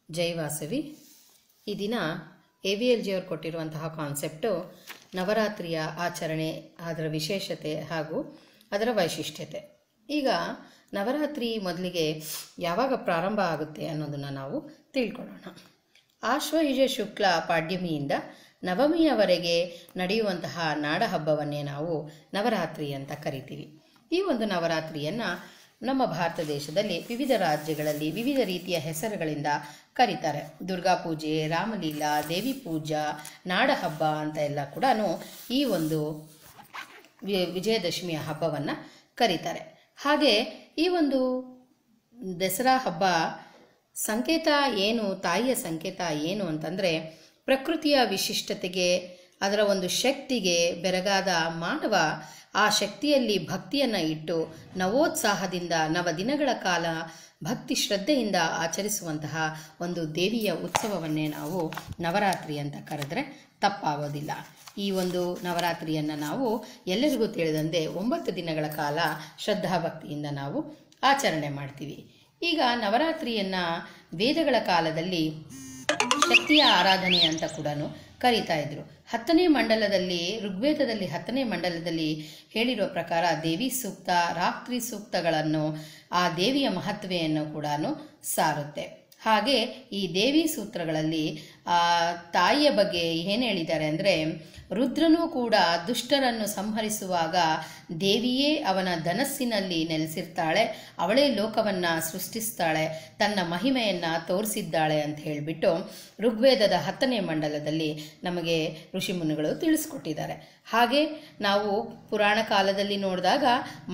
ಜೈ ವಾಸವಿ. ಈ ದಿನ AVLG ಅವರು ಕೊಟ್ಟಿರುವಂತಹ ಕಾನ್ಸೆಪ್ಟು ನವರಾತ್ರಿಯ ಆಚರಣೆ, ಅದರ ವಿಶೇಷತೆ ಹಾಗೂ ಅದರ ವೈಶಿಷ್ಟ್ಯತೆ. ಈಗ ನವರಾತ್ರಿ ಮೊದಲಿಗೆ ಯಾವಾಗ ಪ್ರಾರಂಭ ಆಗುತ್ತೆ ಅನ್ನೋದನ್ನು ನಾವು ತಿಳ್ಕೊಳ್ಳೋಣ. ಆಶ್ವಯುಜ ಶುಕ್ಲ ಪಾಡ್ಯಮಿಯಿಂದ ನವಮಿಯವರೆಗೆ ನಡೆಯುವಂತಹ ನಾಡ ಹಬ್ಬವನ್ನೇ ನಾವು ನವರಾತ್ರಿ ಅಂತ ಕರಿತೀವಿ. ಈ ಒಂದು ನವರಾತ್ರಿಯನ್ನು ನಮ್ಮ ಭಾರತ ದೇಶದಲ್ಲಿ ವಿವಿಧ ರಾಜ್ಯಗಳಲ್ಲಿ ವಿವಿಧ ರೀತಿಯ ಹೆಸರುಗಳಿಂದ ಕರೀತಾರೆ. ದುರ್ಗಾ ಪೂಜೆ, ರಾಮಲೀಲಾ, ದೇವಿ ಪೂಜಾ, ನಾಡ ಹಬ್ಬ ಅಂತ ಎಲ್ಲ ಕೂಡ ಈ ಒಂದು ವಿಜಯದಶಮಿಯ ಹಬ್ಬವನ್ನು ಕರೀತಾರೆ. ಹಾಗೆ ಈ ಒಂದು ದಸರಾ ಹಬ್ಬ ಸಂಕೇತ ಏನು, ತಾಯಿಯ ಸಂಕೇತ ಏನು ಅಂತಂದರೆ, ಪ್ರಕೃತಿಯ ವಿಶಿಷ್ಟತೆಗೆ, ಅದರ ಒಂದು ಶಕ್ತಿಗೆ ಬೆರಗಾದ ಮಾನವ ಆ ಶಕ್ತಿಯಲ್ಲಿ ಭಕ್ತಿಯನ್ನು ಇಟ್ಟು ನವೋತ್ಸಾಹದಿಂದ ನವದಿನಗಳ ಕಾಲ ಭಕ್ತಿ ಶ್ರದ್ಧೆಯಿಂದ ಆಚರಿಸುವಂತಹ ಒಂದು ದೇವಿಯ ಉತ್ಸವವನ್ನೇ ನಾವು ನವರಾತ್ರಿ ಅಂತ ಕರೆದರೆ ತಪ್ಪಾಗೋದಿಲ್ಲ. ಈ ಒಂದು ನವರಾತ್ರಿಯನ್ನು ನಾವು ಎಲ್ಲರಿಗೂ ತಿಳಿದಂತೆ 9 ದಿನಗಳ ಕಾಲ ಶ್ರದ್ಧಾಭಕ್ತಿಯಿಂದ ನಾವು ಆಚರಣೆ ಮಾಡ್ತೀವಿ. ಈಗ ನವರಾತ್ರಿಯನ್ನು ವೇದಗಳ ಕಾಲದಲ್ಲಿ ಶಕ್ತಿಯ ಆರಾಧನೆ ಅಂತ ಕೂಡ ಕರೀತಾ ಇದ್ರು. 10ನೇ ಮಂಡಲದಲ್ಲಿ, ಋಗ್ವೇದದಲ್ಲಿ 10ನೇ ಮಂಡಲದಲ್ಲಿ ಹೇಳಿರುವ ಪ್ರಕಾರ ದೇವಿ ಸೂಕ್ತ, ರಾತ್ರಿ ಸೂಕ್ತಗಳನ್ನು, ಆ ದೇವಿಯ ಮಹತ್ವೆಯನ್ನು ಕೂಡ ಸಾರುತ್ತೆ. ಹಾಗೆ ಈ ದೇವಿ ಸೂತ್ರಗಳಲ್ಲಿ ತಾಯಿಯ ಬಗ್ಗೆ ಏನು ಹೇಳಿದ್ದಾರೆ ಅಂದರೆ, ರುದ್ರನೂ ಕೂಡ ದುಷ್ಟರನ್ನು ಸಂಹರಿಸುವಾಗ ದೇವಿಯೇ ಅವನ ಧನಸ್ಸಿನಲ್ಲಿ ನೆಲೆಸಿರ್ತಾಳೆ, ಅವಳೇ ಲೋಕವನ್ನು ಸೃಷ್ಟಿಸ್ತಾಳೆ, ತನ್ನ ಮಹಿಮೆಯನ್ನು ತೋರಿಸಿದ್ದಾಳೆ ಅಂತ ಹೇಳಿಬಿಟ್ಟು ಋಗ್ವೇದದ 10ನೇ ಮಂಡಲದಲ್ಲಿ ನಮಗೆ ಋಷಿಮುನಿಗಳು ತಿಳಿಸ್ಕೊಟ್ಟಿದ್ದಾರೆ. ಹಾಗೆ ನಾವು ಪುರಾಣ ಕಾಲದಲ್ಲಿ ನೋಡಿದಾಗ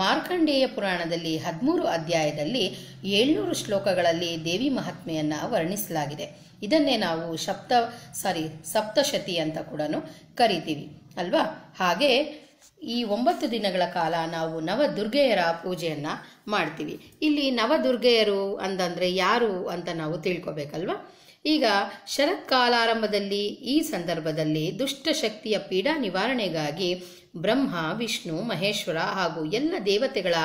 ಮಾರ್ಕಂಡೇಯ ಪುರಾಣದಲ್ಲಿ 13 ಅಧ್ಯಾಯದಲ್ಲಿ 700 ಶ್ಲೋಕಗಳಲ್ಲಿ ದೇವಿ ಮಹಾತ್ಮೆಯನ್ನು ವರ್ಣಿಸಲಾಗಿದೆ. ಇದನ್ನೇ ನಾವು ಸಪ್ತಶತಿ ಅಂತ ಕೂಡ ಕರಿತೀವಿ ಅಲ್ವಾ. ಹಾಗೆ ಈ 9 ದಿನಗಳ ಕಾಲ ನಾವು ನವದುರ್ಗೆಯರ ಪೂಜೆಯನ್ನು ಮಾಡ್ತೀವಿ. ಇಲ್ಲಿ ನವದುರ್ಗೆಯರು ಅಂತಂದರೆ ಯಾರು ಅಂತ ನಾವು ತಿಳ್ಕೊಬೇಕಲ್ವ. ಈಗ ಶರತ್ಕಾಲಾರಂಭದಲ್ಲಿ ಈ ಸಂದರ್ಭದಲ್ಲಿ ದುಷ್ಟಶಕ್ತಿಯ ಪೀಡಾ ನಿವಾರಣೆಗಾಗಿ ಬ್ರಹ್ಮ, ವಿಷ್ಣು, ಮಹೇಶ್ವರ ಹಾಗೂ ಎಲ್ಲ ದೇವತೆಗಳ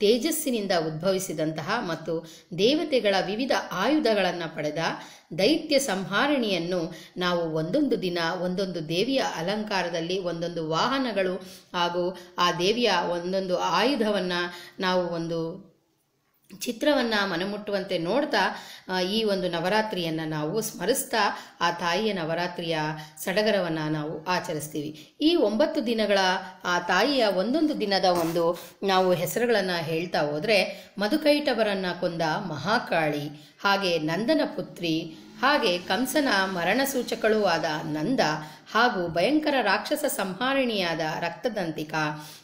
ತೇಜಸ್ಸಿನಿಂದ ಉದ್ಭವಿಸಿದಂತಹ ಮತ್ತು ದೇವತೆಗಳ ವಿವಿಧ ಆಯುಧಗಳನ್ನು ಪಡೆದ ದೈತ್ಯ ಸಂಹಾರಿಣಿಯನ್ನು ನಾವು ಒಂದೊಂದು ದಿನ ಒಂದೊಂದು ದೇವಿಯ ಅಲಂಕಾರದಲ್ಲಿ ಒಂದೊಂದು ವಾಹನಗಳು ಹಾಗೂ ಆ ದೇವಿಯ ಒಂದೊಂದು ಆಯುಧವನ್ನು ನಾವು ಒಂದು ಚಿತ್ರವನ್ನು ಮನಮುಟ್ಟುವಂತೆ ನೋಡ್ತಾ ಈ ಒಂದು ನವರಾತ್ರಿಯನ್ನು ನಾವು ಸ್ಮರಿಸ್ತಾ ಆ ತಾಯಿಯ ನವರಾತ್ರಿಯ ಸಡಗರವನ್ನು ನಾವು ಆಚರಿಸ್ತೀವಿ. ಈ 9 ದಿನಗಳ ಆ ತಾಯಿಯ ಒಂದೊಂದು ದಿನದ ಒಂದು ನಾವು ಹೆಸರುಗಳನ್ನು ಹೇಳ್ತಾ ಹೋದರೆ, ಮಧುಕೈಟವರನ್ನು ಕೊಂದ ಮಹಾಕಾಳಿ, ಹಾಗೆ ನಂದನ ಪುತ್ರಿ, ಹಾಗೆ ಕಂಸನ ಮರಣ ಸೂಚಕಳೂ ಆದ ನಂದ, ಹಾಗೂ ಭಯಂಕರ ರಾಕ್ಷಸ ಸಂಹಾರಿಣಿಯಾದ ರಕ್ತದಂತಿಕಾ,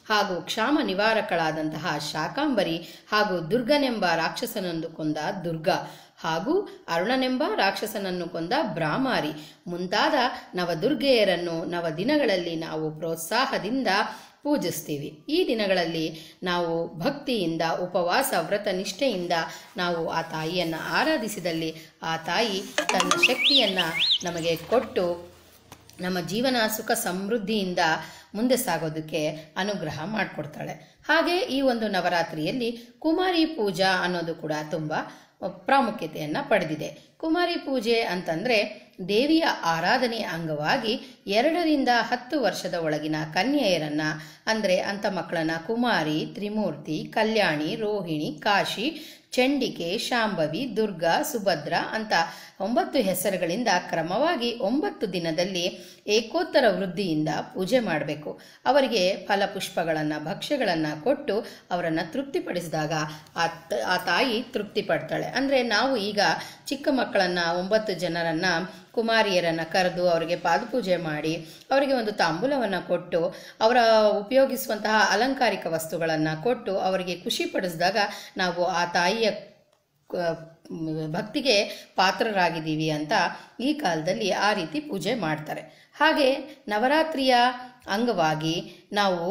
ಹಾಗೂ ಕ್ಷಾಮ ನಿವಾರಕಳಾದಂತಹ ಶಾಕಾಂಬರಿ, ಹಾಗೂ ದುರ್ಗನೆಂಬ ರಾಕ್ಷಸನನ್ನು ಕೊಂದ ದುರ್ಗಾ, ಹಾಗೂ ಅರುಣನೆಂಬ ರಾಕ್ಷಸನನ್ನು ಕೊಂದ ಬ್ರಾಹ್ಮಾರಿ ಮುಂತಾದ ನವದುರ್ಗೆಯರನ್ನು ನವದಿನಗಳಲ್ಲಿ ನಾವು ಪ್ರೋತ್ಸಾಹದಿಂದ ಪೂಜಿಸ್ತೀವಿ. ಈ ದಿನಗಳಲ್ಲಿ ನಾವು ಭಕ್ತಿಯಿಂದ, ಉಪವಾಸ ವ್ರತ ನಿಷ್ಠೆಯಿಂದ ನಾವು ಆ ತಾಯಿಯನ್ನು ಆರಾಧಿಸಿದಲ್ಲಿ ಆ ತಾಯಿ ತನ್ನ ಶಕ್ತಿಯನ್ನು ನಮಗೆ ಕೊಟ್ಟು ನಮ್ಮ ಜೀವನ ಸುಖ ಸಮೃದ್ಧಿಯಿಂದ ಮುಂದೆ ಸಾಗೋದಕ್ಕೆ ಅನುಗ್ರಹ ಮಾಡಿಕೊಡ್ತಾಳೆ. ಹಾಗೆ ಈ ಒಂದು ನವರಾತ್ರಿಯಲ್ಲಿ ಕುಮಾರಿ ಪೂಜಾ ಅನ್ನೋದು ಕೂಡ ತುಂಬ ಪ್ರಾಮುಖ್ಯತೆಯನ್ನು ಪಡೆದಿದೆ. ಕುಮಾರಿ ಪೂಜೆ ಅಂತಂದರೆ ದೇವಿಯ ಆರಾಧನೆಯ ಅಂಗವಾಗಿ 2 ರಿಂದ 10 ವರ್ಷದ ಒಳಗಿನ ಕನ್ಯೆಯರನ್ನು, ಅಂದರೆ ಅಂಥ ಮಕ್ಕಳನ್ನು ಕುಮಾರಿ, ತ್ರಿಮೂರ್ತಿ, ಕಲ್ಯಾಣಿ, ರೋಹಿಣಿ, ಕಾಶಿ, ಚಂಡಿಕೆ, ಶಾಂಭವಿ, ದುರ್ಗಾ, ಸುಭದ್ರ ಅಂತ 9 ಹೆಸರುಗಳಿಂದ ಕ್ರಮವಾಗಿ 9 ದಿನದಲ್ಲಿ ಏಕೋತ್ತರ ವೃದ್ಧಿಯಿಂದ ಪೂಜೆ ಮಾಡಬೇಕು. ಅವರಿಗೆ ಫಲಪುಷ್ಪಗಳನ್ನು, ಭಕ್ಷ್ಯಗಳನ್ನು ಕೊಟ್ಟು ಅವರನ್ನು ತೃಪ್ತಿಪಡಿಸಿದಾಗ ಆ ತಾಯಿ ತೃಪ್ತಿ ಪಡ್ತಾಳೆ. ಅಂದರೆ ನಾವು ಈಗ ಚಿಕ್ಕ ಮಕ್ಕಳನ್ನು 9 ಜನರನ್ನು ಕುಮಾರಿಯರನ್ನು ಕರೆದು ಅವರಿಗೆ ಪಾದಪೂಜೆ ಮಾಡಿ ಅವರಿಗೆ ಒಂದು ತಾಂಬೂಲವನ್ನು ಕೊಟ್ಟು ಅವರ ಉಪಯೋಗಿಸುವಂತಹ ಅಲಂಕಾರಿಕ ವಸ್ತುಗಳನ್ನು ಕೊಟ್ಟು ಅವರಿಗೆ ಖುಷಿ ಪಡಿಸಿದಾಗ ನಾವು ಆ ತಾಯಿಯ ಭಕ್ತಿಗೆ ಪಾತ್ರರಾಗಿದ್ದೀವಿ ಅಂತ ಈ ಕಾಲದಲ್ಲಿ ಆ ರೀತಿ ಪೂಜೆ ಮಾಡ್ತಾರೆ. ಹಾಗೆ ನವರಾತ್ರಿಯ ಅಂಗವಾಗಿ ನಾವು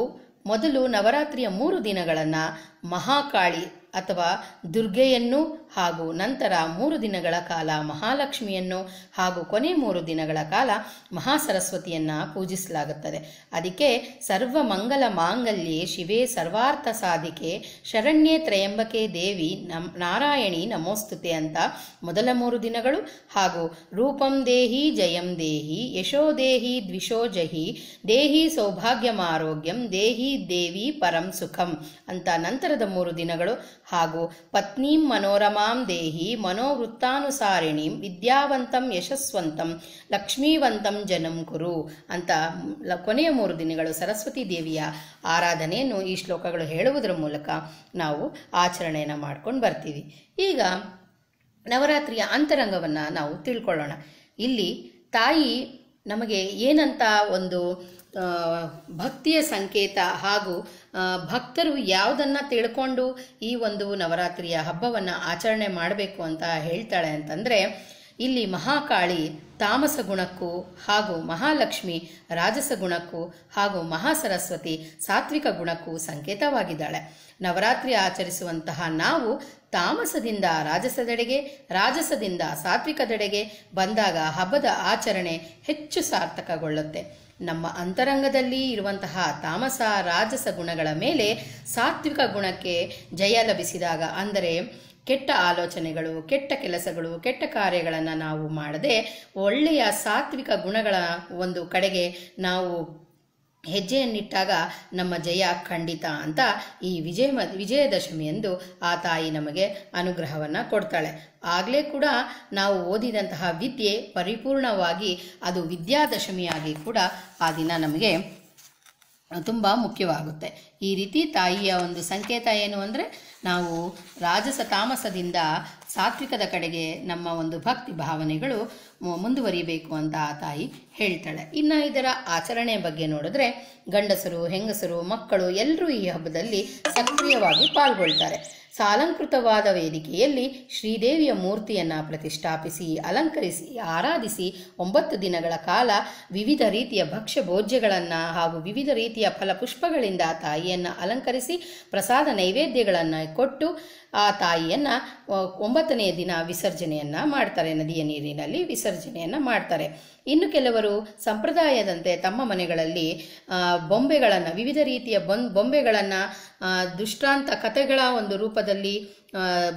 ಮೊದಲು ನವರಾತ್ರಿಯ 3 ದಿನಗಳನ್ನು ಮಹಾಕಾಳಿ ಅಥವಾ ದುರ್ಗೆಯನ್ನು ಹಾಗೂ ನಂತರ 3 ದಿನಗಳ ಕಾಲ ಮಹಾಲಕ್ಷ್ಮಿಯನ್ನು ಹಾಗೂ ಕೊನೆ 3 ದಿನಗಳ ಕಾಲ ಮಹಾಸರಸ್ವತಿಯನ್ನು ಪೂಜಿಸಲಾಗುತ್ತದೆ. ಅದಕ್ಕೆ ಸರ್ವ ಮಂಗಲ ಮಾಂಗಲ್ಯೆ ಶಿವೆ ಸರ್ವಾರ್ಥ ಸಾಧಿಕೆ ಶರಣ್ಯೆ ತ್ರಯಂಬಕೆ ದೇವಿ ನಾರಾಯಣಿ ನಮೋಸ್ತುತೆ ಅಂತ ಮೊದಲ 3 ದಿನಗಳು, ಹಾಗೂ ರೂಪಂ ದೇಹಿ ಜಯಂ ದೇಹಿ ಯಶೋ ದೇಹಿ ದ್ವಿಷೋ ಜಹಿ ದೇಹಿ ಸೌಭಾಗ್ಯಮಾರೋಗ್ಯಂ ದೇಹಿ ದೇವಿ ಪರಂ ಸುಖಂ ಅಂತ ನಂತರದ 3 ದಿನಗಳು, ಹಾಗೂ ಪತ್ನೀಂ ಮನೋರಮಾಂ ದೇಹಿ ಮನೋವೃತ್ತಾನುಸಾರಿಣೀಂ ವಿದ್ಯಾವಂತಂ ಯಶಸ್ವಂತಂ ಲಕ್ಷ್ಮೀವಂತಂ ಜನಂ ಕುರು ಅಂತ ಕೊನೆಯ 3 ದಿನಗಳು ಸರಸ್ವತಿ ದೇವಿಯ ಆರಾಧನೆಯನ್ನು ಈ ಶ್ಲೋಕಗಳು ಹೇಳುವುದರ ಮೂಲಕ ನಾವು ಆಚರಣೆಯನ್ನು ಮಾಡ್ಕೊಂಡು ಬರ್ತೀವಿ. ಈಗ ನವರಾತ್ರಿಯ ಅಂತರಂಗವನ್ನು ನಾವು ತಿಳ್ಕೊಳ್ಳೋಣ. ಇಲ್ಲಿ ತಾಯಿ ನಮಗೆ ಏನಂತ ಒಂದು ಭಕ್ತಿಯ ಸಂಕೇತ ಹಾಗೂ ಭಕ್ತರು ಯಾವುದನ್ನು ತಿಳ್ಕೊಂಡು ಈ ಒಂದು ನವರಾತ್ರಿಯ ಹಬ್ಬವನ್ನು ಆಚರಣೆ ಮಾಡಬೇಕು ಅಂತ ಹೇಳ್ತಾಳೆ ಅಂತಂದರೆ, ಇಲ್ಲಿ ಮಹಾಕಾಳಿ ತಾಮಸ ಗುಣಕ್ಕೂ ಹಾಗೂ ಮಹಾಲಕ್ಷ್ಮಿ ರಾಜಸ ಗುಣಕ್ಕೂ ಹಾಗೂ ಮಹಾಸರಸ್ವತಿ ಸಾತ್ವಿಕ ಗುಣಕ್ಕೂ ಸಂಕೇತವಾಗಿದ್ದಾಳೆ. ನವರಾತ್ರಿ ಆಚರಿಸುವಂತಹ ನಾವು ತಾಮಸದಿಂದ ರಾಜಸದೆಡೆಗೆ, ರಾಜಸದಿಂದ ಸಾತ್ವಿಕದೆಡೆಗೆ ಬಂದಾಗ ಹಬ್ಬದ ಆಚರಣೆ ಹೆಚ್ಚು ಸಾರ್ಥಕಗೊಳ್ಳುತ್ತೆ. ನಮ್ಮ ಅಂತರಂಗದಲ್ಲಿ ಇರುವಂತಹ ತಾಮಸ ರಾಜಸ ಗುಣಗಳ ಮೇಲೆ ಸಾತ್ವಿಕ ಗುಣಕ್ಕೆ ಜಯ ಲಭಿಸಿದಾಗ, ಅಂದರೆ ಕೆಟ್ಟ ಆಲೋಚನೆಗಳು, ಕೆಟ್ಟ ಕೆಲಸಗಳು, ಕೆಟ್ಟ ಕಾರ್ಯಗಳನ್ನು ನಾವು ಮಾಡದೆ ಒಳ್ಳೆಯ ಸಾತ್ವಿಕ ಗುಣಗಳ ಒಂದು ಕಡೆಗೆ ನಾವು ಹೆಜ್ಜೆಯನ್ನಿಟ್ಟಾಗ ನಮ್ಮ ಜಯ ಖಂಡಿತ ಅಂತ ಈ ವಿಜಯದಶಮಿಯಂದು ಆ ತಾಯಿ ನಮಗೆ ಅನುಗ್ರಹವನ್ನು ಕೊಡ್ತಾಳೆ. ಆಗಲೇ ಕೂಡ ನಾವು ಓದಿದಂತಹ ವಿದ್ಯೆ ಪರಿಪೂರ್ಣವಾಗಿ ಅದು ವಿದ್ಯಾದಶಮಿಯಾಗಿ ಕೂಡ ಆ ದಿನ ನಮಗೆ ತುಂಬ ಮುಖ್ಯವಾಗುತ್ತೆ. ಈ ರೀತಿ ತಾಯಿಯ ಒಂದು ಸಂಕೇತ ಏನು ಅಂದರೆ, ನಾವು ರಾಜಸ ತಾಮಸದಿಂದ ಸಾತ್ವಿಕದ ಕಡೆಗೆ ನಮ್ಮ ಒಂದು ಭಕ್ತಿ ಭಾವನೆಗಳು ಮುಂದುವರಿಬೇಕು ಅಂತ ಆ ತಾಯಿ ಹೇಳ್ತಾಳೆ. ಇನ್ನು ಇದರ ಆಚರಣೆ ಬಗ್ಗೆ ನೋಡಿದ್ರೆ, ಗಂಡಸರು, ಹೆಂಗಸರು, ಮಕ್ಕಳು ಎಲ್ಲರೂ ಈ ಹಬ್ಬದಲ್ಲಿ ಸಕ್ರಿಯವಾಗಿ ಪಾಲ್ಗೊಳ್ತಾರೆ. ಸಾಲಂಕೃತವಾದ ವೇದಿಕೆಯಲ್ಲಿ ಶ್ರೀದೇವಿಯ ಮೂರ್ತಿಯನ್ನು ಪ್ರತಿಷ್ಠಾಪಿಸಿ ಅಲಂಕರಿಸಿ ಆರಾಧಿಸಿ 9 ದಿನಗಳ ಕಾಲ ವಿವಿಧ ರೀತಿಯ ಭಕ್ಷ್ಯ ಭೋಜ್ಯಗಳನ್ನು ಹಾಗೂ ವಿವಿಧ ರೀತಿಯ ಫಲಪುಷ್ಪಗಳಿಂದ ತಾಯಿಯನ್ನು ಅಲಂಕರಿಸಿ ಪ್ರಸಾದ ನೈವೇದ್ಯಗಳನ್ನು ಕೊಟ್ಟು ಆ ತಾಯಿಯನ್ನು 9ನೇ ದಿನ ವಿಸರ್ಜನೆಯನ್ನು ಮಾಡ್ತಾರೆ. ನದಿಯ ನೀರಿನಲ್ಲಿ ವಿಸರ್ಜನೆಯನ್ನು ಮಾಡ್ತಾರೆ. ಇನ್ನು ಕೆಲವರು ಸಂಪ್ರದಾಯದಂತೆ ತಮ್ಮ ಮನೆಗಳಲ್ಲಿ ಬೊಂಬೆಗಳನ್ನು, ವಿವಿಧ ರೀತಿಯ ಬೊಂಬೆಗಳನ್ನು, ದೃಷ್ಟಾಂತ ಕಥೆಗಳ ಒಂದು ರೂಪದಲ್ಲಿ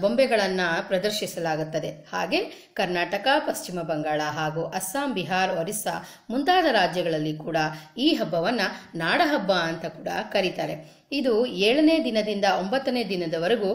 ಬೊಂಬೆಗಳನ್ನು ಪ್ರದರ್ಶಿಸಲಾಗುತ್ತದೆ. ಹಾಗೆ ಕರ್ನಾಟಕ, ಪಶ್ಚಿಮ ಬಂಗಾಳ ಹಾಗೂ ಅಸ್ಸಾಂ, ಬಿಹಾರ್, ಒರಿಸ್ಸಾ ಮುಂತಾದ ರಾಜ್ಯಗಳಲ್ಲಿ ಕೂಡ ಈ ಹಬ್ಬವನ್ನು ನಾಡಹಬ್ಬ ಅಂತ ಕೂಡ ಕರೀತಾರೆ. ಇದು 7ನೇ ದಿನದಿಂದ 9ನೇ ದಿನದವರೆಗೂ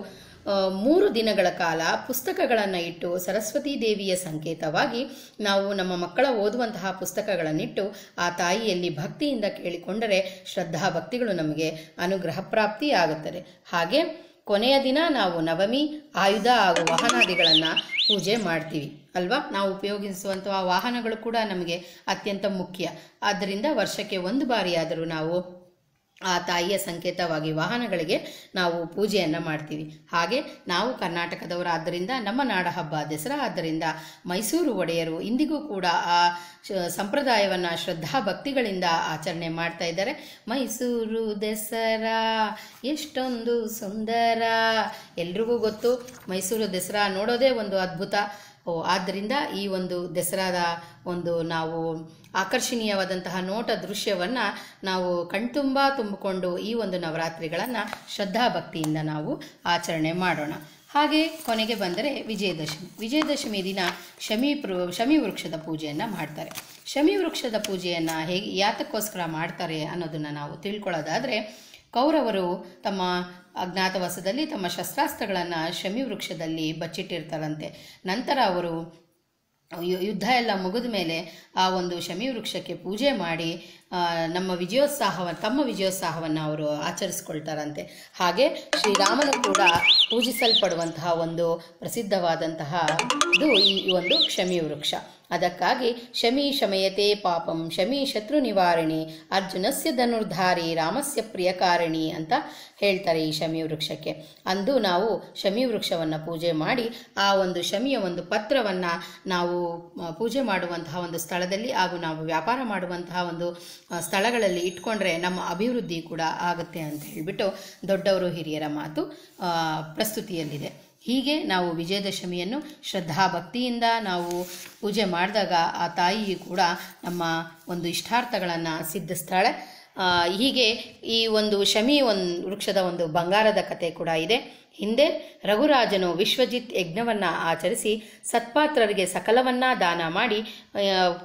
3 ದಿನಗಳ ಕಾಲ ಪುಸ್ತಕಗಳನ್ನು ಇಟ್ಟು ಸರಸ್ವತಿ ದೇವಿಯ ಸಂಕೇತವಾಗಿ ನಾವು ನಮ್ಮ ಮಕ್ಕಳ ಓದುವಂತಹ ಪುಸ್ತಕಗಳನ್ನಿಟ್ಟು ಆ ತಾಯಿಯಲ್ಲಿ ಭಕ್ತಿಯಿಂದ ಕೇಳಿಕೊಂಡರೆ ಶ್ರದ್ಧಾ ಭಕ್ತಿಗಳು ನಮಗೆ ಅನುಗ್ರಹ ಪ್ರಾಪ್ತಿಯಾಗುತ್ತದೆ. ಹಾಗೆ ಕೊನೆಯ ದಿನ ನಾವು ನವಮಿ, ಆಯುಧ ಹಾಗೂ ವಾಹನಾದಿಗಳನ್ನು ಪೂಜೆ ಮಾಡ್ತೀವಿ ಅಲ್ವಾ. ನಾವು ಉಪಯೋಗಿಸುವಂತಹ ವಾಹನಗಳು ಕೂಡ ನಮಗೆ ಅತ್ಯಂತ ಮುಖ್ಯ. ಆದ್ದರಿಂದ ವರ್ಷಕ್ಕೆ 1 ಬಾರಿಯಾದರೂ ನಾವು ಆ ತಾಯಿಯ ಸಂಕೇತವಾಗಿ ವಾಹನಗಳಿಗೆ ನಾವು ಪೂಜೆಯನ್ನು ಮಾಡ್ತೀವಿ. ಹಾಗೆ ನಾವು ಕರ್ನಾಟಕದವರಾದ್ದರಿಂದ ನಮ್ಮ ನಾಡ ಹಬ್ಬ ದಸರಾ ಆದ್ದರಿಂದ ಮೈಸೂರು ಒಡೆಯರು ಇಂದಿಗೂ ಕೂಡ ಆ ಸಂಪ್ರದಾಯವನ್ನು ಶ್ರದ್ಧಾ ಭಕ್ತಿಗಳಿಂದ ಆಚರಣೆ ಮಾಡ್ತಾ ಇದ್ದಾರೆ. ಮೈಸೂರು ದಸರಾ ಎಷ್ಟೊಂದು ಸುಂದರ, ಎಲ್ರಿಗೂ ಗೊತ್ತು. ಮೈಸೂರು ದಸರಾ ನೋಡೋದೇ ಒಂದು ಅದ್ಭುತ. ಆದ್ದರಿಂದ ಈ ಒಂದು ದಸರಾದ ಒಂದು ನಾವು ಆಕರ್ಷಣೀಯವಾದಂತಹ ನೋಟ ದೃಶ್ಯವನ್ನು ನಾವು ಕಣ್ತುಂಬ ತುಂಬಿಕೊಂಡು ಈ ಒಂದು ನವರಾತ್ರಿಗಳನ್ನು ಶ್ರದ್ಧಾ ಭಕ್ತಿಯಿಂದ ನಾವು ಆಚರಣೆ ಮಾಡೋಣ. ಹಾಗೆ ಕೊನೆಗೆ ಬಂದರೆ ವಿಜಯದಶಮಿ. ವಿಜಯದಶಮಿ ದಿನ ಶಮಿ ವೃಕ್ಷದ ಪೂಜೆಯನ್ನು ಮಾಡ್ತಾರೆ. ಶಮಿ ವೃಕ್ಷದ ಪೂಜೆಯನ್ನು ಹೇಗೆ ಯಾತಕ್ಕೋಸ್ಕರ ಮಾಡ್ತಾರೆ ಅನ್ನೋದನ್ನು ನಾವು ತಿಳ್ಕೊಳ್ಳೋದಾದರೆ, ಕೌರವರು ತಮ್ಮ ಅಜ್ಞಾತವಾಸದಲ್ಲಿ ತಮ್ಮ ಶಸ್ತ್ರಾಸ್ತ್ರಗಳನ್ನು ಶಮಿ ವೃಕ್ಷದಲ್ಲಿ ಬಚ್ಚಿಟ್ಟಿರ್ತಾರಂತೆ. ನಂತರ ಅವರು ಯುದ್ಧ ಎಲ್ಲ ಮುಗಿದ ಮೇಲೆ ಆ ಒಂದು ಶಮಿ ವೃಕ್ಷಕ್ಕೆ ಪೂಜೆ ಮಾಡಿ ತಮ್ಮ ವಿಜಯೋತ್ಸಾಹವನ್ನು ಅವರು ಆಚರಿಸ್ಕೊಳ್ತಾರಂತೆ. ಹಾಗೆ ಶ್ರೀರಾಮನು ಕೂಡ ಪೂಜಿಸಲ್ಪಡುವಂತಹ ಒಂದು ಪ್ರಸಿದ್ಧವಾದಂತಹ ಇದು ಈ ಒಂದು ಶಮಿ ವೃಕ್ಷ. ಅದಕ್ಕಾಗಿ ಶಮಿ ಶಮಯತೆ ಪಾಪಂ ಶಮಿ ಶತ್ರು ನಿವಾರಣಿ ಅರ್ಜುನಸ್ಯ ಧನುರ್ಧಾರಿ ರಾಮಸ್ಯ ಪ್ರಿಯಕಾರಿಣಿ ಅಂತ ಹೇಳ್ತಾರೆ ಈ ಶಮಿ ವೃಕ್ಷಕ್ಕೆ. ಅಂದು ನಾವು ಶಮಿ ವೃಕ್ಷವನ್ನು ಪೂಜೆ ಮಾಡಿ ಆ ಒಂದು ಶಮಿಯ ಒಂದು ಪತ್ರವನ್ನು ನಾವು ಪೂಜೆ ಮಾಡುವಂತಹ ಒಂದು ಸ್ಥಳದಲ್ಲಿ ಹಾಗೂ ನಾವು ವ್ಯಾಪಾರ ಮಾಡುವಂತಹ ಒಂದು ಸ್ಥಳಗಳಲ್ಲಿ ಇಟ್ಕೊಂಡ್ರೆ ನಮ್ಮ ಅಭಿವೃದ್ಧಿ ಕೂಡ ಆಗುತ್ತೆ ಅಂತ ಹೇಳಿಬಿಟ್ಟು ದೊಡ್ಡವರು ಹಿರಿಯರ ಮಾತು ಪ್ರಸ್ತುತಿಯಲ್ಲಿದೆ. ಹೀಗೆ ನಾವು ವಿಜಯದಶಮಿಯನ್ನು ಶ್ರದ್ಧಾಭಕ್ತಿಯಿಂದ ನಾವು ಪೂಜೆ ಮಾಡಿದಾಗ ಆ ತಾಯಿಯು ಕೂಡ ನಮ್ಮ ಒಂದು ಇಷ್ಟಾರ್ಥಗಳನ್ನು ಸಿದ್ಧಿಸ್ತಾಳೆ. ಹೀಗೆ ಈ ಒಂದು ಶಮಿ ವೃಕ್ಷದ ಒಂದು ಬಂಗಾರದ ಕತೆ ಕೂಡ ಇದೆ. ಹಿಂದೆ ರಘುರಾಜನು ವಿಶ್ವಜಿತ್ ಯಜ್ಞವನ್ನು ಆಚರಿಸಿ ಸತ್ಪಾತ್ರರಿಗೆ ಸಕಲವನ್ನ ದಾನ ಮಾಡಿ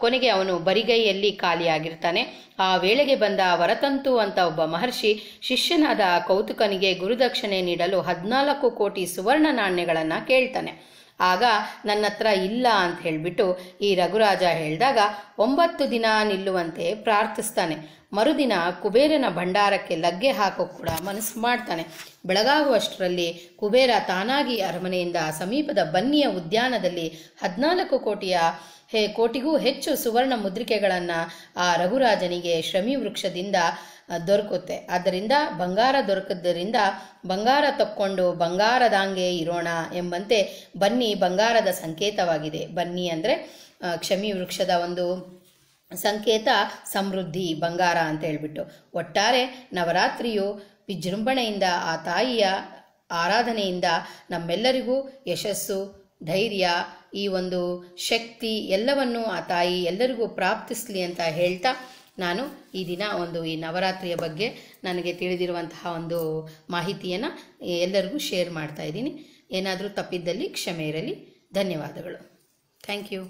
ಕೊನೆಗೆ ಅವನು ಬರಿಗೈಯಲ್ಲಿ ಖಾಲಿಯಾಗಿರ್ತಾನೆ. ಆ ವೇಳೆಗೆ ಬಂದ ವರತಂತು ಅಂತ ಒಬ್ಬ ಮಹರ್ಷಿ ಶಿಷ್ಯನಾದ ಕೌತುಕನಿಗೆ ಗುರುದಕ್ಷಿಣೆ ನೀಡಲು 14 ಕೋಟಿ ಸುವರ್ಣ ನಾಣ್ಯಗಳನ್ನು ಕೇಳ್ತಾನೆ. ಆಗ ನನ್ನ ಹತ್ರ ಇಲ್ಲ ಅಂತ ಹೇಳಿಬಿಟ್ಟು ಈ ರಘುರಾಜ ಹೇಳಿದಾಗ 9 ದಿನ ನಿಲ್ಲುವಂತೆ ಪ್ರಾರ್ಥಿಸ್ತಾನೆ. ಮರುದಿನ ಕುಬೇರನ ಭಂಡಾರಕ್ಕೆ ಲಗ್ಗೆ ಹಾಕೋಕೆ ಕೂಡ ಮನಸ್ಸು ಮಾಡ್ತಾನೆ. ಬೆಳಗಾಗುವಷ್ಟರಲ್ಲಿ ಕುಬೇರ ತಾನಾಗಿ ಅರಮನೆಯಿಂದ ಸಮೀಪದ ಬನ್ನಿಯ ಉದ್ಯಾನದಲ್ಲಿ 14 ಕೋಟಿಗೂ ಹೆಚ್ಚು ಸುವರ್ಣ ಮುದ್ರಿಕೆಗಳನ್ನು ಆ ರಘುರಾಜನಿಗೆ ಶ್ರಮಿ ವೃಕ್ಷದಿಂದ ದೊರಕುತ್ತೆ. ಆದ್ದರಿಂದ ಬಂಗಾರ ದೊರಕದ್ದರಿಂದ ಬಂಗಾರ ತಕ್ಕೊಂಡು ಬಂಗಾರದಾಂಗೆ ಇರೋಣ ಎಂಬಂತೆ ಬನ್ನಿ ಬಂಗಾರದ ಸಂಕೇತವಾಗಿದೆ. ಬನ್ನಿ ಅಂದರೆ ಕ್ಷಮಿ ವೃಕ್ಷದ ಒಂದು ಸಂಕೇತ ಸಮೃದ್ಧಿ, ಬಂಗಾರ ಅಂತ ಹೇಳ್ಬಿಟ್ಟು. ಒಟ್ಟಾರೆ ನವರಾತ್ರಿಯು ವಿಜೃಂಭಣೆಯಿಂದ ಆ ತಾಯಿಯ ಆರಾಧನೆಯಿಂದ ನಮ್ಮೆಲ್ಲರಿಗೂ ಯಶಸ್ಸು, ಧೈರ್ಯ, ಈ ಒಂದು ಶಕ್ತಿ ಎಲ್ಲವನ್ನೂ ಆ ತಾಯಿ ಎಲ್ಲರಿಗೂ ಪ್ರಾಪ್ತಿಸಲಿ ಅಂತ ಹೇಳ್ತಾ ನಾನು ಈ ದಿನ ಈ ನವರಾತ್ರಿಯ ಬಗ್ಗೆ ನನಗೆ ತಿಳಿದಿರುವಂತಹ ಒಂದು ಮಾಹಿತಿಯನ್ನು ಎಲ್ಲರಿಗೂ ಶೇರ್ ಮಾಡ್ತಾ ಇದ್ದೀನಿ. ಏನಾದರೂ ತಪ್ಪಿದ್ದಲ್ಲಿ ಕ್ಷಮೆ ಇರಲಿ. ಧನ್ಯವಾದಗಳು. Thank you.